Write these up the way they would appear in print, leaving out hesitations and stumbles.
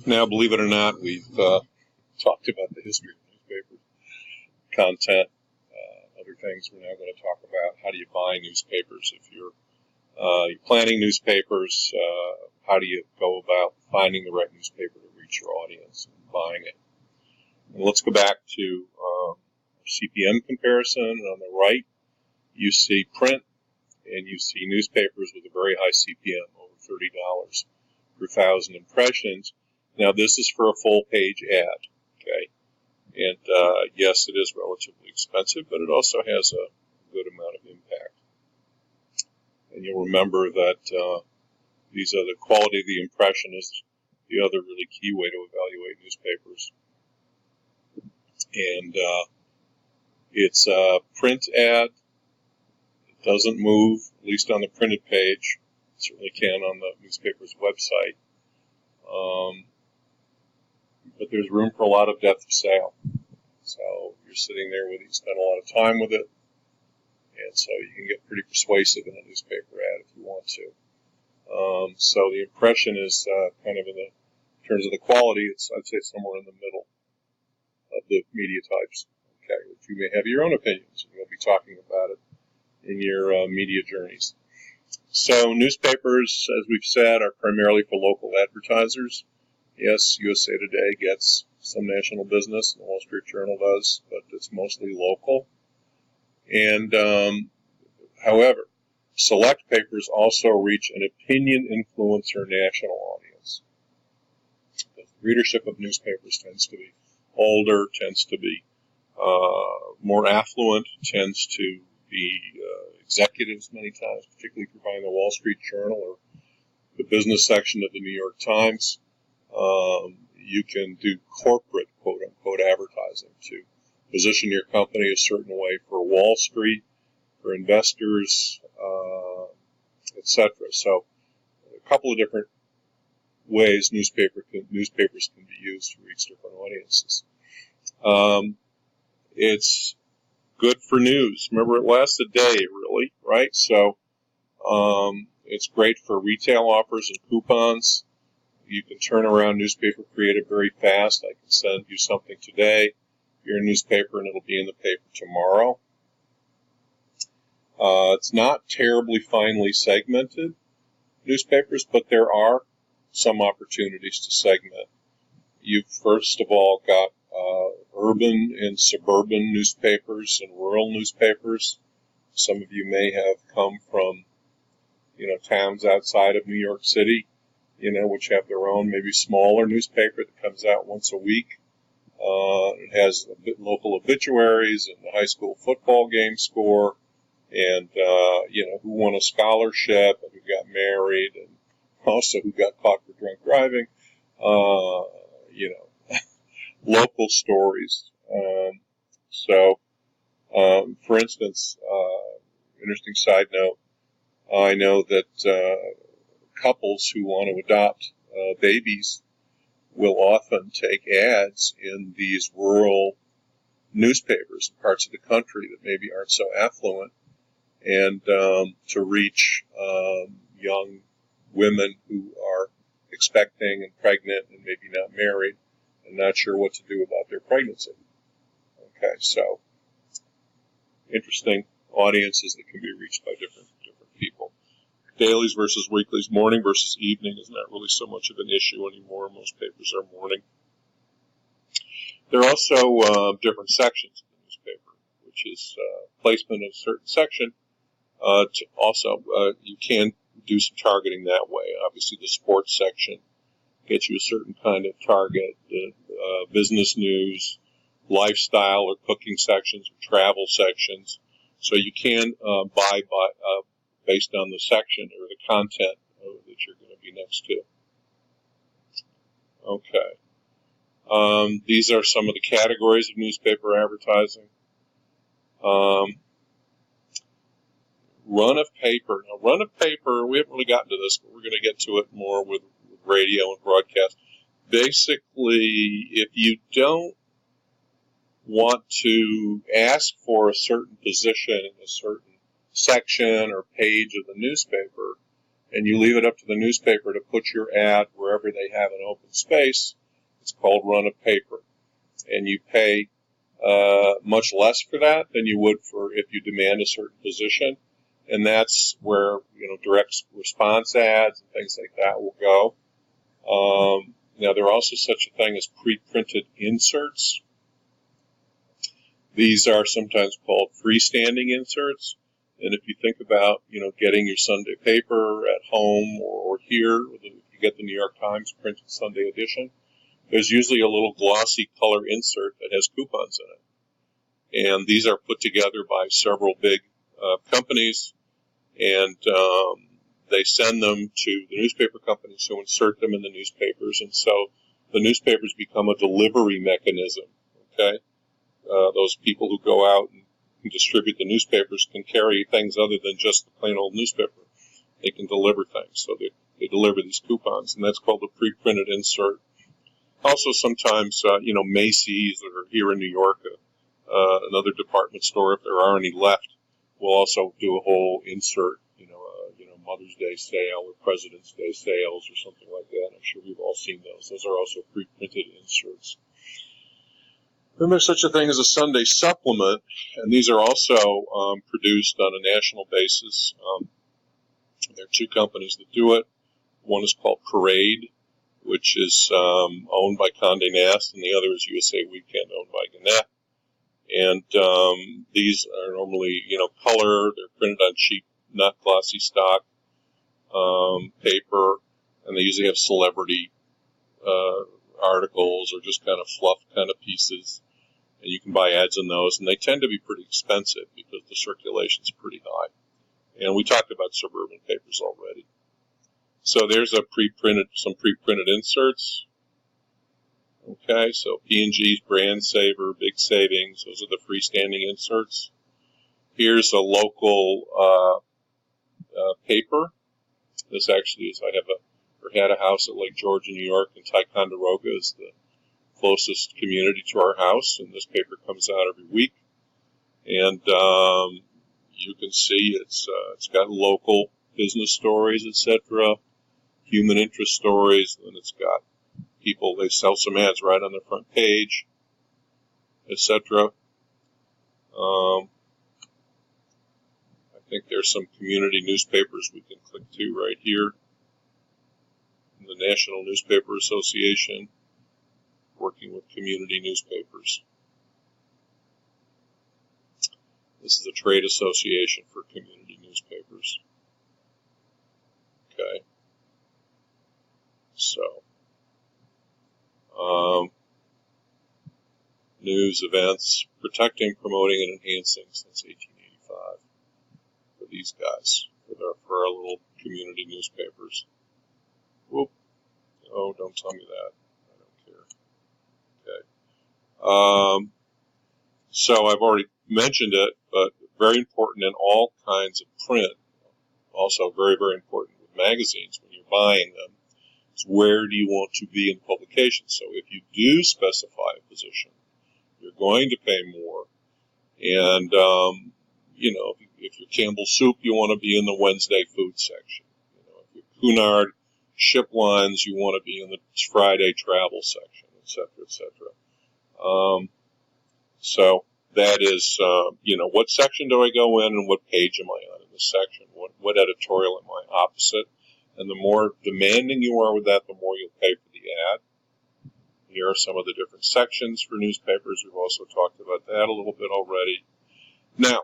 Now, believe it or not, we've talked about the history of newspapers, content, other things we're now going to talk about. How do you buy newspapers? If you're planning newspapers, how do you go about finding the right newspaper to reach your audience and buying it? And let's go back to CPM comparison. On the right, you see print, and you see newspapers with a very high CPM, over $30 per 1,000 impressions. Now, this is for a full-page ad, okay? And yes, it is relatively expensive, but it also has a good amount of impact. And you'll remember that the quality of the impression is the other really key way to evaluate newspapers. And it's a print ad. It doesn't move, at least on the printed page. It certainly can on the newspaper's website. But there's room for a lot of depth of sale. So you're sitting there with it, you spend a lot of time with it, and so you can get pretty persuasive in a newspaper ad if you want to. So the impression is kind of in terms of the quality, I'd say somewhere in the middle of the media types. Okay, but you may have your own opinions, and you'll be talking about it in your media journeys. So newspapers, as we've said, are primarily for local advertisers. Yes, USA Today gets some national business, the Wall Street Journal does, but it's mostly local. And however, select papers also reach an opinion influencer national audience. The readership of newspapers tends to be older, tends to be more affluent, tends to be executives many times, particularly if you're buying the Wall Street Journal or the business section of the New York Times. You can do corporate, quote-unquote, advertising to position your company a certain way for Wall Street, for investors, etc. So a couple of different ways newspapers can be used to reach different audiences. It's good for news. Remember, it lasts a day, really, right? So it's great for retail offers and coupons. You can turn around newspaper creative very fast. I can send you something today, your newspaper, and it'll be in the paper tomorrow. It's not terribly finely segmented, newspapers, but there are some opportunities to segment. You've first of all got urban and suburban newspapers and rural newspapers. Some of you may have come from, towns outside of New York City, which have their own maybe smaller newspaper that comes out once a week. It has local obituaries and the high school football game score, and who won a scholarship and who got married, and also who got caught for drunk driving. Local stories. For instance, interesting side note, I know that couples who want to adopt babies will often take ads in these rural newspapers in parts of the country that maybe aren't so affluent, and to reach young women who are expecting and pregnant and maybe not married and not sure what to do about their pregnancy. Okay, so interesting audiences that can be reached by different people. Dailies versus weeklies, morning versus evening is not really so much of an issue anymore. Most papers are morning. There are also different sections of the newspaper, which is placement in a certain section. You can do some targeting that way. Obviously, the sports section gets you a certain kind of target. The business news, lifestyle or cooking sections, or travel sections. So you can buy based on the section or the content that you're going to be next to. Okay. These are some of the categories of newspaper advertising. Run of paper. Now, run of paper, we haven't really gotten to this, but we're going to get to it more with radio and broadcast. Basically, if you don't want to ask for a certain position in a certain section or page of the newspaper, and you leave it up to the newspaper to put your ad wherever they have an open space. It's called run of paper, and you pay much less for that than you would for if you demand a certain position, and that's where direct response ads and things like that will go. Now, there are also such a thing as pre-printed inserts. These are sometimes called freestanding inserts. And if you think about, getting your Sunday paper at home or here, if you get the New York Times printed Sunday edition, there's usually a little glossy color insert that has coupons in it. And these are put together by several big companies, and they send them to the newspaper companies who insert them in the newspapers. And so the newspapers become a delivery mechanism, okay? Those people who go out and distribute the newspapers can carry things other than just the plain old newspaper. They can deliver things, so they deliver these coupons, and that's called a pre-printed insert. Also, sometimes, Macy's, or here in New York, another department store, if there are any left, will also do a whole insert, Mother's Day sale or President's Day sales or something like that. I'm sure we've all seen those. Those are also pre-printed inserts. Then there's such a thing as a Sunday supplement, and these are also produced on a national basis. There are two companies that do it. One is called Parade, which is owned by Condé Nast, and the other is USA Weekend, owned by Gannett. And these are normally, color. They're printed on cheap, not glossy stock paper, and they usually have celebrity articles or just kind of fluff kind of pieces, and you can buy ads in those, and they tend to be pretty expensive because the circulation's pretty high. And we talked about suburban papers already. So there's some pre-printed inserts. Okay, so P&G's Brand Saver, Big Savings, those are the freestanding inserts. Here's a local paper. This actually is, had a house at Lake George in New York, and Ticonderoga is the closest community to our house, and this paper comes out every week. And you can see it's got local business stories, etc., human interest stories, and it's got people, they sell some ads right on the front page, etc. I think there's some community newspapers we can click to right here. The National Newspaper Association, working with community newspapers. This is a trade association for community newspapers. Okay. So, news, events, protecting, promoting, and enhancing since 1885 for these guys, for our little community newspapers. Whoop. Oh, don't tell me that. I don't care. Okay. So I've already mentioned it, but very important in all kinds of print. Also very, very important with magazines when you're buying them. Is where do you want to be in publication? So if you do specify a position, you're going to pay more. And, if you're Campbell Soup, you want to be in the Wednesday food section. If you're Cunard Ship Lines, you want to be in the Friday travel section, et cetera, et cetera. So that is, what section do I go in and what page am I on in this section? What editorial am I opposite? And the more demanding you are with that, the more you'll pay for the ad. Here are some of the different sections for newspapers. We've also talked about that a little bit already. Now,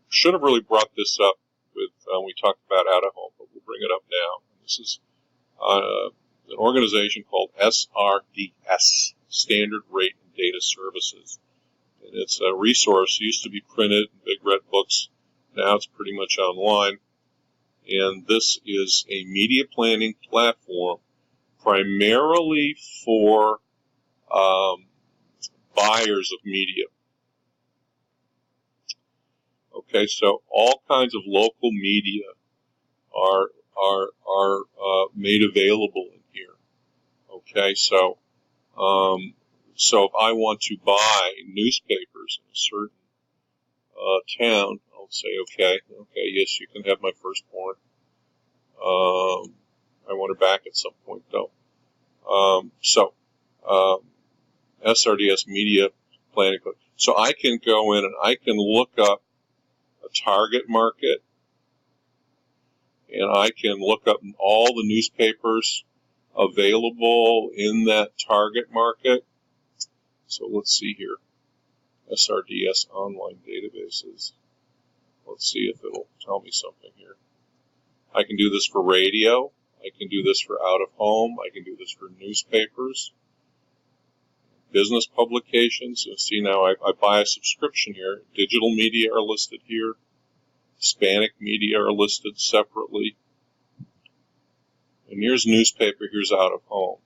should have really brought this up with, we talked about out of home, but we'll bring it up now. This is an organization called SRDS, Standard Rate and Data Services. And it's a resource. It used to be printed in big red books. Now it's pretty much online. And this is a media planning platform primarily for buyers of media. Okay, so all kinds of local media are made available in here. Okay, so if I want to buy newspapers in a certain town, and say, okay, yes, you can have my firstborn. I want her back at some point, though. SRDS Media Planning Code. So I can go in and I can look up a target market, and I can look up all the newspapers available in that target market. So let's see here. SRDS online databases. Let's see if it'll tell me something here. I can do this for radio. I can do this for out of home. I can do this for newspapers, business publications. You see now I buy a subscription here. Digital media are listed here. Hispanic media are listed separately. And here's newspaper, here's out of home.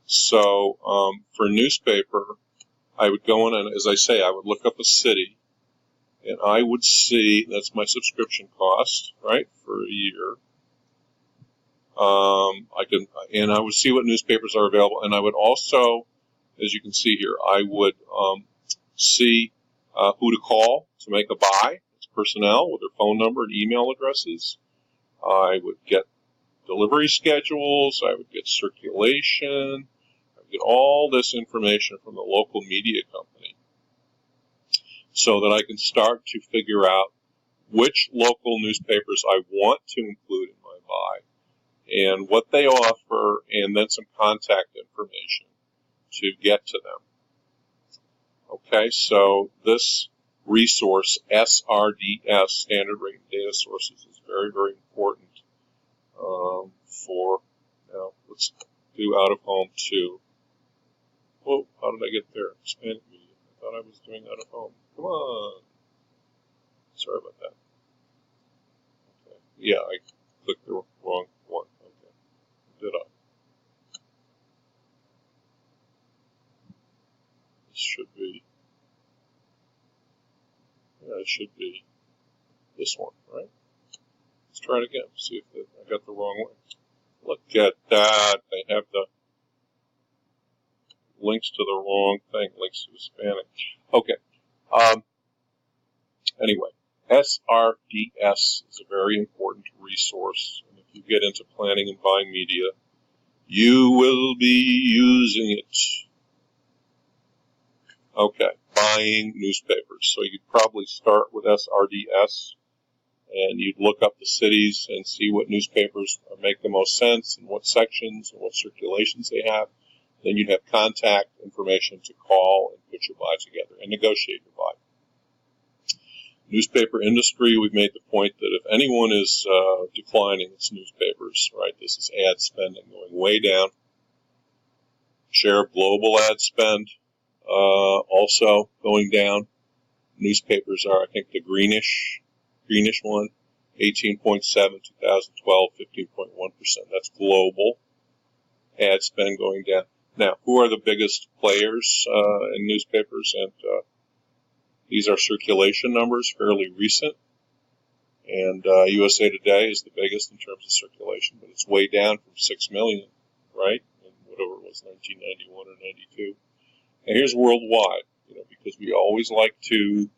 So for newspaper, I would go in and, as I say, I would look up a city, and I would see, that's my subscription cost, right, for a year. I would see what newspapers are available, and I would also, as you can see here, I would see who to call to make a buy. It's personnel with their phone number and email addresses. I would get delivery schedules. I would get circulation. I would get all this information from the local media company so that I can start to figure out which local newspapers I want to include in my buy and what they offer, and then some contact information to get to them. Okay, so this resource, SRDS, Standard Rate and Data Sources, is very, very important for, now let's do out of home too. Whoa, how did I get there? Hispanic media. I thought I was doing out of home. Come on. Sorry about that. Okay. Yeah, I clicked the wrong one. Okay. Did I? This should be, yeah, it should be this one, right? Let's try it again. See if I got the wrong one. Look at that. They have the links to the wrong thing, links to Hispanic. Okay. Anyway, SRDS is a very important resource. And if you get into planning and buying media, you will be using it. Okay, buying newspapers. So you'd probably start with SRDS, and you'd look up the cities and see what newspapers make the most sense and what sections and what circulations they have. Then you'd have contact information to call and put your buy together and negotiate your buy. Newspaper industry, we've made the point that if anyone is declining, it's newspapers, right? This is ad spending going way down. Share of global ad spend also going down. Newspapers are, I think, the greenish one, 18.7, 2012, 15.1%. That's global ad spend going down. Now, who are the biggest players in newspapers? And these are circulation numbers, fairly recent. And USA Today is the biggest in terms of circulation, but it's way down from 6 million, right? In whatever it was, 1991 or 92. And here's worldwide, because we always like to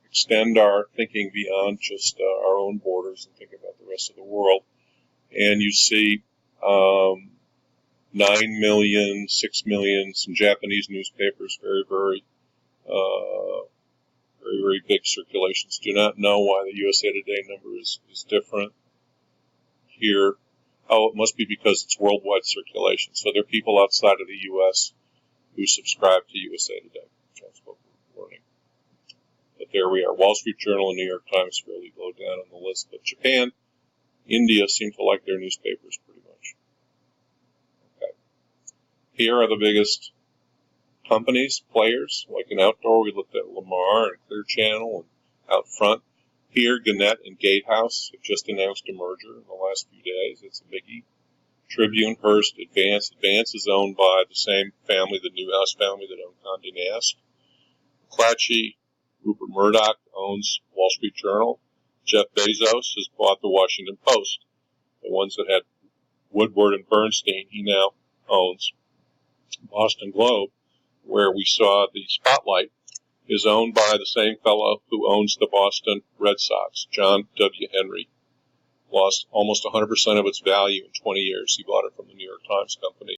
extend our thinking beyond just our own borders and think about the rest of the world. And you see 9 million, 6 million, some Japanese newspapers, very, very big circulations. Do not know why the USA Today number is different here. Oh, it must be because it's worldwide circulation. So there are people outside of the U.S. who subscribe to USA Today. That's what we're learning. But there we are. Wall Street Journal and New York Times fairly low down on the list. But Japan, India seem to like their newspapers pretty much. Okay. Here are the biggest companies, players. Like in outdoor, we looked at Lamar and Clear Channel, and out front. Here, Gannett and Gatehouse have just announced a merger in the last few days. It's a biggie. Tribune, Hearst, Advance. Advance is owned by the same family, the Newhouse family that owned Condé Nast. McClatchy, Rupert Murdoch owns Wall Street Journal. Jeff Bezos has bought the Washington Post. The ones that had Woodward and Bernstein, he now owns. Boston Globe, where we saw the spotlight is owned by the same fellow who owns the Boston Red Sox, John W. Henry. Lost almost 100% of its value in 20 years. He bought it from the New York Times Company